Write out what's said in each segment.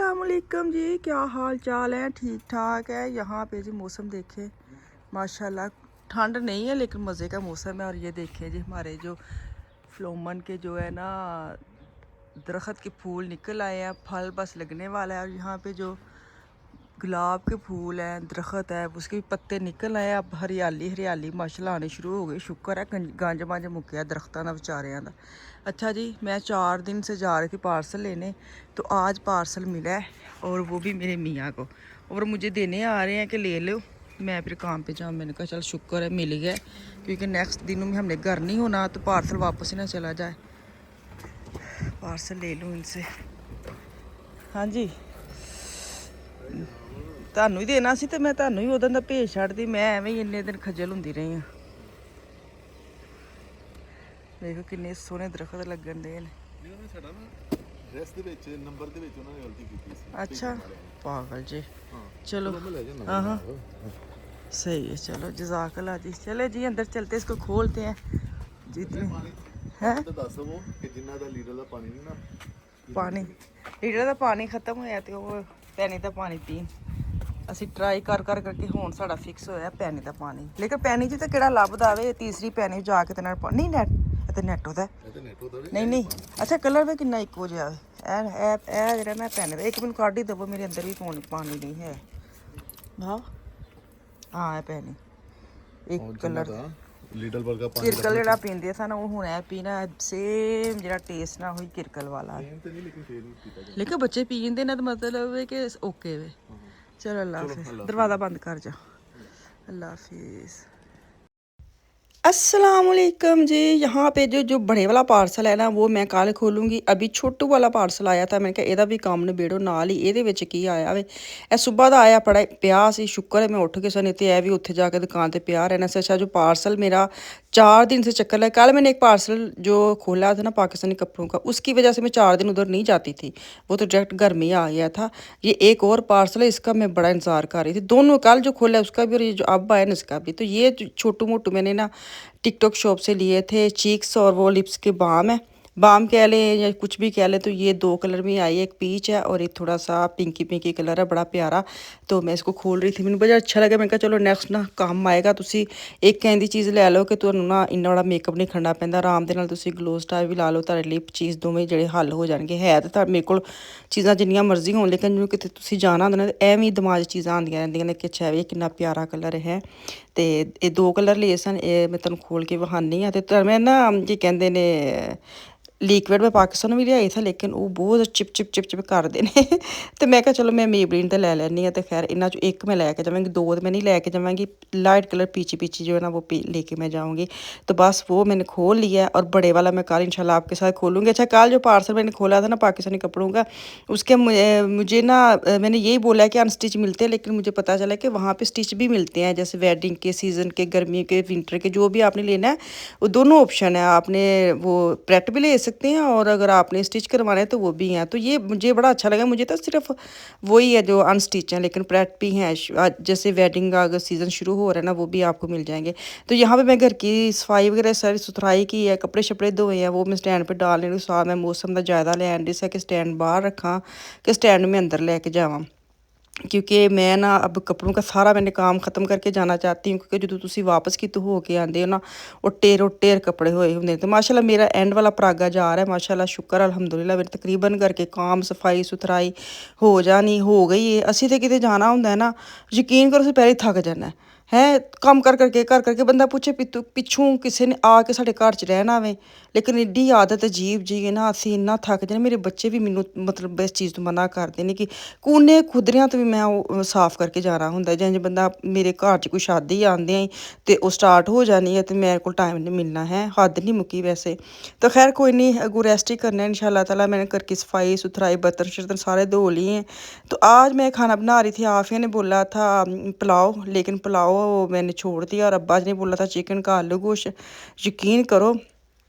अस्सलामुअलैकुम जी, क्या हाल चाल है? ठीक ठाक है। यहाँ पे जी मौसम देखे माशाल्लाह, ठंड नहीं है लेकिन मज़े का मौसम है। और ये देखें जी हमारे जो फ्लोमन के जो है ना दरख्त के फूल निकल आए हैं, फल बस लगने वाला है। और यहाँ पे जो गुलाब के फूल हैं, दरख्त है, उसके भी पत्ते निकल आए। अब हरियाली हरियाली माशाल्लाह आनी शुरू हो गई। शुक्र है गंज मंज मुक्या दरख्तों का बेचारियां का। अच्छा जी, मैं 4 दिन से जा रही थी पार्सल लेने, तो आज पार्सल मिला है और वो भी मेरे मियाँ को, और मुझे देने आ रहे हैं कि ले लो। मैं फिर काम पे जाऊँ, मैंने कहा चल शुक्र है मिल गया, क्योंकि नेक्स्ट दिनों में हमने घर नहीं होना तो पार्सल वापस ही ना चला जाए। पार्सल ले लूँ इनसे। हाँ जी, ਤੁਹਾਨੂੰ ਹੀ ਦੇਣਾ ਸੀ ਤੇ ਮੈਂ ਤੁਹਾਨੂੰ ਹੀ ਉਦੋਂ ਦਾ ਭੇਜ ਛੱਡਦੀ। ਮੈਂ ਐਵੇਂ ਹੀ ਇੰਨੇ ਦਿਨ ਖੱਜਲ ਹੁੰਦੀ ਰਹੀ ਹਾਂ। ਦੇਖੋ ਕਿੰਨੇ ਸੋਹਣੇ ਦਰਖਤ ਲੱਗਣ ਦੇ ਨੇ। ਸਾਡਾ ਨਾ ਡਰੈਸ ਦੇ ਵਿੱਚ ਨੰਬਰ ਦੇ ਵਿੱਚ ਉਹਨਾਂ ਨੇ ਗਲਤੀ ਕੀਤੀ ਸੀ। ਅੱਛਾ ਪਾਗਲ ਜੀ। चलो हाँ हाँ सही है। चलो जज़ाकल्लाह जी। चले जी अंदर चलते, इसको खोलते हैं जितने हैं। पानी लीटर का पानी खत्म होया तो पैनी का पानी पीन ਅਸੀਂ ਟਰਾਈ ਕਰ ਕਰਕੇ ਹੁਣ ਸਾਡਾ ਫਿਕਸ ਹੋਇਆ ਪੈਨੀ ਦਾ ਪਾਣੀ। ਲੇਕਿਨ ਪੈਨੀ 'ਚ ਤਾਂ ਕਿਹੜਾ ਲੱਭਦਾ ਆਵੇ, ਤੀਸਰੀ ਪੈਨੀ ਜਾ ਕੇ ਤੇ ਨਾਲ ਨਹੀਂ ਨੈਟ ਤੇ ਨੈਟ ਉਹਦਾ ਨਹੀਂ ਅੱਛਾ ਕਲਰ ਵੀ ਕਿੰਨਾ ਇੱਕੋ ਜਿਹਾ ਇਹ ਜਿਹੜਾ ਨਾ ਪੈਨ ਦਾ। ਇੱਕ ਮੈਨੂੰ ਕੱਢ ਹੀ ਦੇਵੋ, ਮੇਰੇ ਅੰਦਰ ਵੀ ਪਾਣੀ ਨਹੀਂ ਹੈ। ਹਾਂ ਇਹ ਪੈਨੀ ਇੱਕ ਕਲਰ ਲੀਡਲ ਵਰਗਾ ਪਾਣੀ ਕਿਰਕਲ ਜਿਹੜਾ ਪੀਂਦੇ ਸਨ ਉਹ ਹੁਣ ਇਹ ਪੀਣਾ ਸੇਮ ਜਿਹੜਾ ਟੇਸਟ ਨਾ ਹੋਈ ਕਿਰਕਲ ਵਾਲਾ। ਲੇਕਿਨ ਬੱਚੇ ਪੀ ਜਾਂਦੇ ਨਾ, ਤਾਂ ਮਤਲਬ ਹੈ ਕਿ ਓਕੇ ਵੇ। चलो अल्लाह हाफिज़। दरवाज़ा बंद कर जा। अल्लाह हाफिज़। अस्सलामुअलैकुम जी। यहाँ पे जो बड़े वाला पार्सल है ना वो मैं कल खोलूँगी। अभी छोटू वाला पार्सल आया था, मैंने कहा ਇਹਦਾ ਵੀ ਕੰਮ ਨਿਬੇੜੋ ਨਾਲ ਹੀ। ਇਹਦੇ ਵਿੱਚ ਕੀ ਆਇਆ ਵੇ, ਇਹ ਸੁਬਹ ਦਾ ਆਇਆ ਪਿਆ ਸੀ। शुक्र है मैं उठ के सनी तो भी उत्थे जाके दुकान पर पिया रहना से। अच्छा जो पार्सल मेरा 4 दिन से चक्कर लगा। कल मैंने एक पार्सल जो खोला था ना पाकिस्तानी कपड़ों का, उसकी वजह से मैं 4 दिन उधर नहीं जाती थी, वो तो डायरेक्ट घर में ही आ गया था। ये एक और पार्सल है, इसका मैं बड़ा इंतज़ार कर रही थी। दोनों कल जो खोला उसका भी और ये जो अब आया ना इसका भी। तो ये छोटू मोटू मैंने ना टिकटॉक शॉप से लिए थे चीक्स और वो लिप्स के बाम है, बाम कह लें या कुछ भी कह लें। तो ये 2 कलर में आई है, एक पीच है और एक थोड़ा सा पिंकी पिंकी कलर है, बड़ा प्यारा। तो मैं इसको खोल रही थी, मैंने बड़ा अच्छा लगा। मैं कहा चलो नैक्सट ना काम आएगा। तुसी एक कहती चीज़ लै लो कि तुहानू ना इन्ना बड़ा मेकअप नहीं करना पैंदा, आराम दे नाल तुसी ग्लो स्टार भी ला लो, तारे लिप चीज़ दोवें ਜਿਹੜੇ हल हो जाएंगे। है तो मेरे को चीज़ां जिन्नियां मर्जी होण, लेकिन जो किते तुसी जाना होंदा ना एवें दिमाग च चीज़ां आंदियां रहिंदियां ने कि अच्छा वे किन्ना प्यारा कलर है। तो ये 2 कलर ले सन, ये मैं तुहानू खोल के विखानी हाँ। तो मैं ना जी कहते ने लिक्विड मैं पाकिस्तान भी लियाई था, लेकिन वो बहुत चिप करते हैं। तो मैं कहा चलो मैं मेबलिन तो लै लैनी। तो खैर इन्हों चो एक मैं लैके जावांगी, 2 मैं नहीं लैके जावांगी। लाइट कलर पीची जो है ना वो लेके मैं जाऊँगी। तो बस वो मैंने खोल लिया और बड़े वाला मैं कल इंशाल्लाह आपके साथ खोलूँगी। अच्छा कल जो पार्सल मैंने खोला था ना पाकिस्तानी कपड़ों का, उसके मुझे ना मैंने यही बोला कि अनस्टिच मिलते हैं, लेकिन मुझे पता चला कि वहाँ पर स्टिच भी मिलते हैं। जैसे वेडिंग के सीज़न के, गर्मी के, विंटर के, जो भी आपने लेना है वो दोनों ऑप्शन है। आपने वो प्रेट भी ले सकते हैं और अगर आपने स्टिच करवाना है तो वो भी हैं। तो ये मुझे बड़ा अच्छा लगा। मुझे तो सिर्फ वही है जो अनस्टिच हैं, लेकिन प्रेट भी हैं। जैसे वेडिंग का अगर सीज़न शुरू हो रहा है ना वो भी आपको मिल जाएंगे। तो यहाँ पे मैं घर की सफाई वगैरह सारी सुथराई की है, कपड़े शपड़े धोए हैं, वो मैं स्टैंड पर डालने के साथ मैं मौसम का ज़्यादा लैन जिससे कि स्टैंड बाहर रखा कि स्टैंड में अंदर लेके जावा, क्योंकि मैं ना अब कपड़ों का सारा मैंने काम ख़त्म करके जाना चाहती हूँ। क्योंकि जो तुसी वापस की तो हो के आते हो ना वो टेर कपड़े होए होंगे। तो माशाल्लाह मेरा एंड वाला परागा जा रहा है माशाल्लाह, शुक्र अल्हम्दुलिल्लाह। मेरे तकरीबन करके काम सफाई सुथराई हो जानी हो गई है। असी तो किते जाना होंदा है ना, यकीन करो पहले ही थक जाना है काम कर करके बंदा पूछे पिछों किसी ने आके साढ़े घर च रहना आवे। लेकिन एड्डी आदत अजीब जी है ना, असी इन्ना थक जाने। मेरे बच्चे भी मैनू मतलब इस चीज़ तो मना करते हैं कि कूने खुदरियां तो भी मैं वो साफ करके जाना होंदा। जिंज बंदा मेरे घर च कोई शादी आंदे ही तो वो स्टार्ट हो जानी है तो मेरे को टाइम नहीं मिलना है, हद नहीं मुक्की वैसे। तो खैर कोई नहीं, अगू रेस्ट ही करना है इंशाल्लाह ताला। मैंने घर की सफाई सुथराई बर्तन शर्तन सारे धो लिए हैं। तो आज मैं खाना बना रही थी, आफिया ने बोला था पुलाव, लेकिन पुलाव मैंने छोड़ दिया। और अब्बा जी ने बोला था चिकन का आलू गोश्त। यकीन करो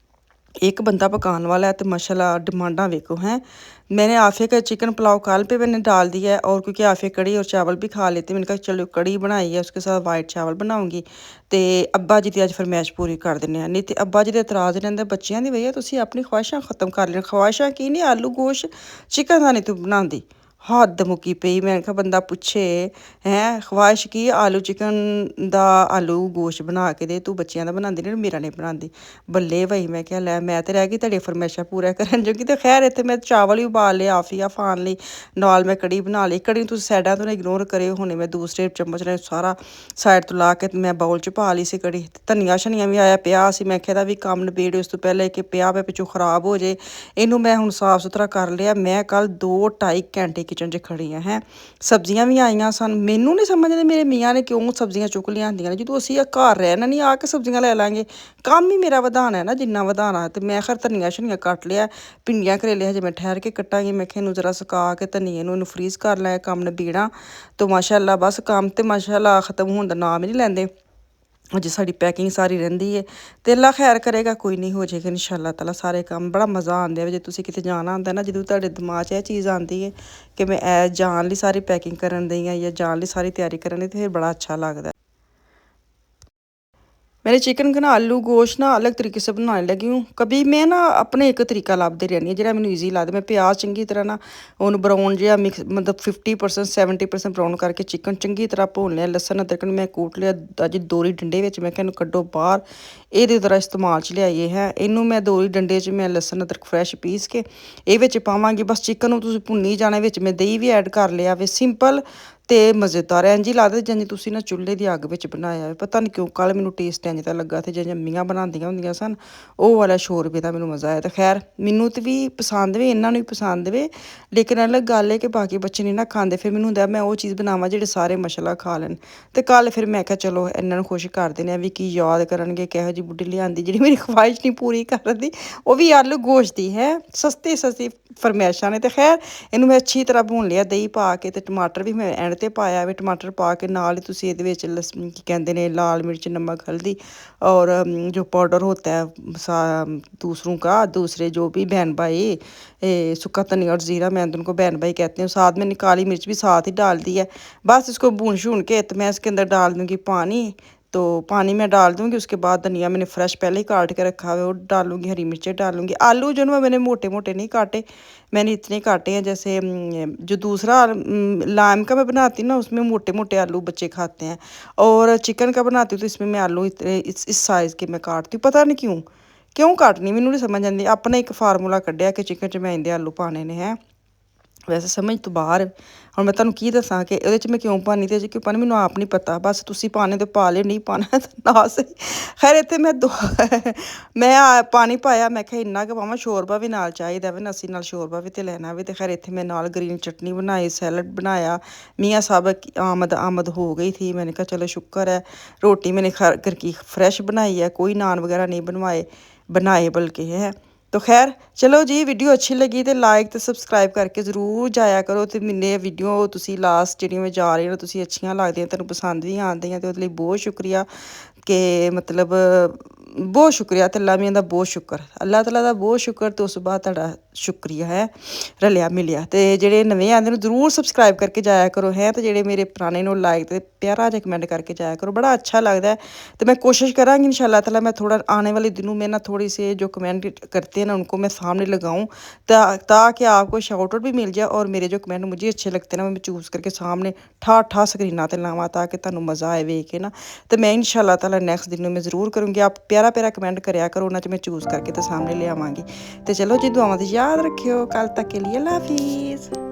एक बंदा पकाने वाला है तो माशाल्लाह डिमांडा वेखो हैं। मैंने आफिया का चिकन पुलाव कल पे मैंने डाल दिया है, और क्योंकि आफिया कड़ी और चावल भी खा लेते, मैंने कहा चलो कड़ी बनाई है उसके साथ वाइट चावल बनाऊंगी। तो अब्बा जी की अज फरमैश पूरी कर देने हैं। नहीं तो अब्बा जी का इतराज़ रहता बच्चों की, भैया तुम अपनी ख्वाहिशां खत्म कर लेना। ख्वाहिशां की नहीं, आलू गोश्त चिकन का नहीं तू बनाती, ਹੱਦ ਮੁੱਕੀ ਪਈ। ਮੈਂ ਕਿਹਾ ਬੰਦਾ ਪੁੱਛੇ ਹੈਂ ਖਵਾਇਸ਼ ਕੀ ਆਲੂ ਚਿਕਨ ਦਾ ਆਲੂ ਗੋਸ਼ਤ ਬਣਾ ਕੇ ਦੇ, ਤੂੰ ਬੱਚਿਆਂ ਦਾ ਬਣਾਉਂਦੀ ਨਹੀਂ, ਮੇਰਾ ਨਹੀਂ ਬਣਾਉਂਦੀ। ਬੱਲੇ ਬਈ ਮੈਂ ਕਿਹਾ ਲੈ ਮੈਂ ਤੇ ਰਹਿ ਗਈ ਤੁਹਾਡੀ ਫਰਮਾਇਸ਼ਾਂ ਪੂਰਾ ਕਰਨ ਜੋਗੀ। ਤੇ ਖੈਰ ਇੱਥੇ ਮੈਂ ਚਾਵਲ ਵੀ ਉਬਾਲ ਲਏ ਆਫੀਆ ਖਾਣ ਲਈ, ਨਾਲ ਮੈਂ ਕੜੀ ਬਣਾ ਲਈ। ਕੜੀ ਤੁਸੀਂ ਸਾਈਡਾਂ ਤੋਂ ਇਗਨੋਰ ਕਰਿਓ, ਹੁਣੇ ਮੈਂ ਦੂਸਰੇ ਚਮਚ ਨਾਲ ਸਾਰਾ ਸਾਈਡ ਤੋਂ ਲਾ ਕੇ ਮੈਂ ਬਾਉਲ 'ਚ ਪਾ ਲਈ ਸੀ ਕੜੀ। ਧਨੀਆ ਸ਼ਨੀਆ ਵੀ ਆਇਆ ਪਿਆ ਸੀ, ਮੈਂ ਕਿਹਾ ਇਹਦਾ ਵੀ ਕੰਮ ਨਿਬੇੜੋ ਇਸ ਤੋਂ ਪਹਿਲੇ ਕਿ ਪਿਆ ਪਿਆ ਪਿੱਛੋਂ ਖਰਾਬ ਹੋ ਜੇ। ਇਹਨੂੰ ਮੈਂ ਹੁਣ ਸਾਫ਼ ਸੁਥਰਾ ਕਰ ਲਿਆ। ਮੈਂ ਕੱਲ 2-2.5 ਘੰਟੇ ਕਿਚਨ 'ਚ ਖੜੀ ਹਾਂ ਹੈ। ਸਬਜ਼ੀਆਂ ਵੀ ਆਈਆਂ ਸਨ, ਮੈਨੂੰ ਨਹੀਂ ਸਮਝ ਆਉਂਦੀ ਮੇਰੇ ਮੀਆਂ ਨੇ ਕਿਉਂ ਸਬਜ਼ੀਆਂ ਚੁੱਕ ਲਿਆਂਦੀਆਂ ਨੇ, ਜਦੋਂ ਅਸੀਂ ਘਰ ਰਹਿਣਾ ਨਹੀਂ ਆ ਕੇ ਸਬਜ਼ੀਆਂ ਲੈ ਲਾਂਗੇ। ਕੰਮ ਹੀ ਮੇਰਾ ਵਧਾਉਣਾ ਹੈ ਨਾ, ਜਿੰਨਾ ਵਧਾਉਣਾ। ਤੇ ਮੈਂ ਖੈਰ ਧਨੀਆ ਸ਼ਨੀਆ ਕੱਟ ਲਿਆ, ਭਿੰਡੀਆਂ ਕਰੇਲੇ ਹਜੇ ਮੈਂ ਠਹਿਰ ਕੇ ਕੱਟਾਂਗੀ। ਮੈਂ ਕਿਹਾ ਇਹਨੂੰ ਜ਼ਰਾ ਸੁਕਾ ਕੇ ਧਨੀਏ ਨੂੰ ਇਹਨੂੰ ਫਰੀਜ਼ ਕਰ ਲਿਆ, ਕੰਮ ਨਿਬੇੜਾਂ। ਤਾਂ ਮਾਸ਼ਾਅੱਲਾ ਬਸ ਕੰਮ ਤੇ ਮਾਸ਼ਾਅੱਲਾ ਖ਼ਤਮ ਹੋਣ ਦਾ ਨਾਮ ਹੀ ਨਹੀਂ ਲੈਂਦੇ। ਅਜੇ ਸਾਡੀ ਪੈਕਿੰਗ ਸਾਰੀ ਰਹਿੰਦੀ ਹੈ, ਤੇ ਅੱਲਾ ਖੈਰ ਕਰੇਗਾ, ਕੋਈ ਨਹੀਂ ਹੋ ਜਾਏਗਾ ਇਨਸ਼ਾਅੱਲਾ ਤਾਲਾ ਸਾਰੇ ਕੰਮ। ਬੜਾ ਮਜ਼ਾ ਆਉਂਦਾ ਹੈ ਜੇ ਤੁਸੀਂ ਕਿਤੇ ਜਾਣਾ ਹੁੰਦਾ ਨਾ, ਜਦੋਂ ਤੁਹਾਡੇ ਦਿਮਾਗ 'ਚ ਇਹ ਚੀਜ਼ ਆਉਂਦੀ ਹੈ ਕਿ ਮੈਂ ਇਹ ਜਾਣ ਲਈ ਸਾਰੀ ਪੈਕਿੰਗ ਕਰਨ ਦੀ ਹਾਂ ਜਾਂ ਜਾਣ ਲਈ ਸਾਰੀ ਤਿਆਰੀ ਕਰਨ ਦੀ, ਤੇ ਫਿਰ ਬੜਾ ਅੱਛਾ ਲੱਗਦਾ। मैंने चिकन का ना आलू गोश्त ना अलग तरीके से बनाने लगी हूँ। कभी मैं ना अपने एक तरीका ਲੱਭਦੀ ਰਹਿੰਦੀ ਹਾਂ ਜਿਹੜਾ ਮੈਨੂੰ ਈਜ਼ੀ ਲੱਗਦਾ। ਮੈਂ ਪਿਆਜ਼ ਚੰਗੀ ਤਰ੍ਹਾਂ ਨਾ ਉਹਨੂੰ ਬਰਾਊਨ ਜਿਹਾ ਮਿਕਸ ਮਤਲਬ 50% 70% ਬਰਾਊਨ ਕਰਕੇ ਚਿਕਨ ਚੰਗੀ ਤਰ੍ਹਾਂ ਭੁੰਨ ਲਿਆ। ਲਸਣ ਅਦਰਕ ਨੂੰ ਮੈਂ ਕੂਟ ਲਿਆ। ਅੱਜ ਦੋਰੀ ਡੰਡੇ ਵਿੱਚ ਮੈਂ ਕਿਹਾ ਇਹਨੂੰ ਕੱਢੋ ਬਾਹਰ, ਇਹਦੇ ਤਰ੍ਹਾਂ ਇਸਤੇਮਾਲ 'ਚ ਲਿਆਈਏ ਹੈ। ਇਹਨੂੰ ਮੈਂ ਦੋਰੀ ਡੰਡੇ 'ਚ ਮੈਂ ਲਸਣ ਅਦਰਕ ਫਰੈਸ਼ ਪੀਸ ਕੇ ਇਹ ਵਿੱਚ ਪਾਵਾਂਗੀ। ਬਸ ਚਿਕਨ ਨੂੰ ਤੁਸੀਂ ਭੁੰਨੀ ਜਾਣਾ, ਵਿੱਚ ਮੈਂ ਦਹੀਂ ਵੀ ਐਡ ਕਰ ਲਿਆ ਵੇ। ਸਿੰਪਲ ਤੇ ਮਜ਼ੇਦਾਰ ਇੰਝ ਹੀ ਲੱਗਦਾ ਜਿਵੇਂ ਤੁਸੀਂ ਨਾ ਚੁੱਲ੍ਹੇ ਦੀ ਅੱਗ ਵਿੱਚ ਬਣਾਇਆ ਹੋਵੇ। ਪਤਾ ਨਹੀਂ ਕਿਉਂ ਕੱਲ੍ਹ ਮੈਨੂੰ ਟੇਸਟ ਇੰਝ ਤਾਂ ਲੱਗਾ ਤੇ ਜਿਵੇਂ ਅੰਮੀਆਂ ਬਣਾਉਂਦੀਆਂ ਹੁੰਦੀਆਂ ਸਨ, ਉਹ ਵਾਲਾ ਸ਼ੋਰਬੇ ਦਾ ਮੈਨੂੰ ਮਜ਼ਾ ਆਇਆ। ਤੇ ਖੈਰ ਮੈਨੂੰ ਤੇ ਵੀ ਪਸੰਦ ਵੇ, ਇਹਨਾਂ ਨੂੰ ਵੀ ਪਸੰਦ ਵੇ, ਲੇਕਿਨ ਅਲੱਗ ਗੱਲ ਹੈ ਕਿ ਬਾਕੀ ਬੱਚੇ ਨਹੀਂ ਨਾ ਖਾਂਦੇ। ਫਿਰ ਮੈਨੂੰ ਹੁੰਦਾ ਮੈਂ ਉਹ ਚੀਜ਼ ਬਣਾਵਾਂ ਜਿਹੜੇ ਸਾਰੇ ਮਸਾਲਾ ਖਾ ਲੈਣ। ਤੇ ਕੱਲ੍ਹ ਫਿਰ ਮੈਂ ਕਿਹਾ ਚਲੋ ਇਹਨਾਂ ਨੂੰ ਖੁਸ਼ ਕਰ ਦਿੰਦੇ ਹਾਂ, ਵੀ ਕੀ ਯਾਦ ਕਰਨਗੇ ਕਿਹੋ ਜਿਹੀ ਬੁੱਢੀ ਲਿਆਂਦੀ ਜਿਹੜੀ ਮੇਰੀ ਖਵਾਹਿਸ਼ ਨਹੀਂ ਪੂਰੀ ਕਰਦੀ, ਉਹ ਵੀ ਆਲੂ ਗੋਸ਼ਤ ਦੀ ਹੈ। ਸਸਤੀ ਸਸਤੀ ਫਰਮਾਇਸ਼ਾਂ ਨੇ। ਤੇ ਖੈਰ ਇਹਨੂੰ ਮੈਂ ਅੱਛੀ ਤਰ੍ਹਾਂ ਭੁੰਨ ਲਿਆ ਦਹੀਂ ਪਾ ਕੇ, ਤੇ ਟਮਾਟਰ ਵੀ ਮੈਂ ਐਂਡ 'ਤੇ ਪਾਇਆ ਵੇ। ਟਮਾਟਰ ਪਾ ਕੇ ਨਾਲ ਹੀ ਤੁਸੀਂ ਇਹਦੇ ਵਿੱਚ ਕੀ ਕਹਿੰਦੇ ਨੇ ਲਾਲ ਮਿਰਚ ਨਮਕ ਹल्दी और जो पाउडर होता है दूसरों का दूसरे जो भी बहन भाई सूखा धनिया और ज़ीरा, मैं तो उनको बहन भाई कहती हूँ। साथ में काली मिर्च भी साथ ही डाल दी है। बस इसको भून शून के तो मैं इसके अंदर डाल दूँगी पानी। तो पानी मैं डाल दूँगी, उसके बाद धनिया मैंने फ्रेश पहले ही काट के रखा हुआ है वो डालूँगी, हरी मिर्चें डालूँगी। आलू जो ना मैंने मोटे मोटे नहीं काटे, मैंने इतने काटे हैं जैसे जो दूसरा लाइम का मैं बनाती हूँ ना उसमें मोटे मोटे आलू बच्चे खाते हैं, और चिकन का बनाती हूँ तो इसमें मैं आलू इतने इस साइज़ के मैं काटती हूँ। पता नहीं क्यों काटनी ਮੈਨੂੰ नहीं समझ आती। अपना एक फार्मूला ਕੱਢਿਆ कि चिकन 'ਚ ਮੈਂ ਇੰਨੇ ਆਲੂ ਪਾਣੇ ਨੇ ਹੈ। ਵੈਸੇ ਸਮਝ ਤੋਂ ਬਾਹਰ। ਹੁਣ ਮੈਂ ਤੁਹਾਨੂੰ ਕੀ ਦੱਸਾਂ ਕਿ ਇਹਦੇ 'ਚ ਮੈਂ ਕਿਉਂ ਪਾਣੀ ਤੇ ਕਿਉਂ ਪਾਣੀ ਮੈਨੂੰ ਆਪ ਨਹੀਂ ਪਤਾ। ਬਸ ਤੁਸੀਂ ਪਾਣੇ ਤਾਂ ਪਾ ਲਿਓ, ਨਹੀਂ ਪਾਣਾ ਤਾਂ ਨਾ ਸਹੀ। ਖੈਰ ਇੱਥੇ ਮੈਂ ਪਾਣੀ ਪਾਇਆ, ਮੈਂ ਕਿਹਾ ਇੰਨਾ ਕੁ ਪਾਵਾਂ, ਸ਼ੋਰਬਾ ਵੀ ਨਾਲ ਚਾਹੀਦਾ ਵੇ ਨਾ, ਅਸੀਂ ਨਾਲ ਸ਼ੋਰਬਾ ਵੀ ਤੇ ਲੈਣਾ ਵੇ। ਤੇ ਖੈਰ ਇੱਥੇ ਮੈਂ ਨਾਲ ਗ੍ਰੀਨ ਚਟਨੀ ਬਣਾਈ, ਸੈਲਡ ਬਣਾਇਆ। ਮੀਆਂ ਸਾਹਿਬ ਆਮਦ ਹੋ गई थी। मैंने कहा चलो शुक्र है। रोटी मैंने घर की फ्रेश बनाई है, कोई नान वगैरह नहीं बनाए बल्कि है। तो खैर चलो जी, वीडियो अच्छी लगी तो लाइक तो सबसक्राइब करके ਜ਼ਰੂਰ ਜਾਇਆ ਕਰੋ। ਤੇ ਮੈਨੇ ਵੀਡੀਓ ਤੁਸੀਂ ਲਾਸਟ ਜਿਹੜੀਆਂ ਮੈਂ ਜਾ ਰਹੀ ਹਾਂ ਤੁਸੀਂ ਅੱਛੀਆਂ ਲੱਗਦੀਆਂ, ਤੁਹਾਨੂੰ ਪਸੰਦ ਵੀ ਆਉਂਦੀਆਂ, ਤੇ ਉਹਦੇ ਲਈ ਬਹੁਤ ਸ਼ੁਕਰੀਆ। ਕਿ ਮਤਲਬ ਬਹੁਤ ਸ਼ੁਕਰੀਆ, ਤੇ ਅੱਲਾ ਮੀਆਂ ਦਾ ਬਹੁਤ ਸ਼ੁਕਰ, ਅੱਲਾਹ ਤਾਲਾ ਦਾ ਬਹੁਤ ਸ਼ੁਕਰ। ਤੇ ਉਸ ਤੋਂ ਬਾਅਦ ਤੁਹਾਡਾ ਸ਼ੁਕਰੀਆ ਹੈ ਰਲਿਆ ਮਿਲਿਆ। ਤੇ ਜਿਹੜੇ ਨਵੇਂ ਆਉਂਦੇ ਨੂੰ ਜ਼ਰੂਰ ਸਬਸਕ੍ਰਾਈਬ ਕਰਕੇ ਜਾਇਆ ਕਰੋ ਹੈ। ਤੇ ਜਿਹੜੇ ਮੇਰੇ ਪੁਰਾਣੇ ਨੂੰ ਲਾਈਕ ਤੇ ਪਿਆਰਾ ਜਿਹਾ ਕਮੈਂਟ ਕਰਕੇ ਜਾਇਆ ਕਰੋ, ਬੜਾ अच्छा लगता है। तो मैं कोशिश कराँगी इंशाल्लाह ताला मैं थोड़ा आने वाले दिनों में ना थोड़ी से जो कमेंट करते हैं ना उनको मैं सामने लगाऊं, ताकि आपको शाउट आउट भी मिल जाए, और मेरे जो कमेंट मुझे अच्छे लगते हैं ना मैं चूज़ करके सामने ठा स्क्रीना ते लावां, ताकि तुहानू मज़ा आए वेख के ना। तो मैं इंशाल्लाह ताला नैक्सट दिनों में ज़रूर करूँगी। आप प्यारा प्यारा कमेंट करया करो, उन्होंने मैं चूज़ करके तो सामने ले आवांगी। तो चलो जी, दुआवां ते याद रखियो। कल तक के लिए अल्लाह हाफिज़।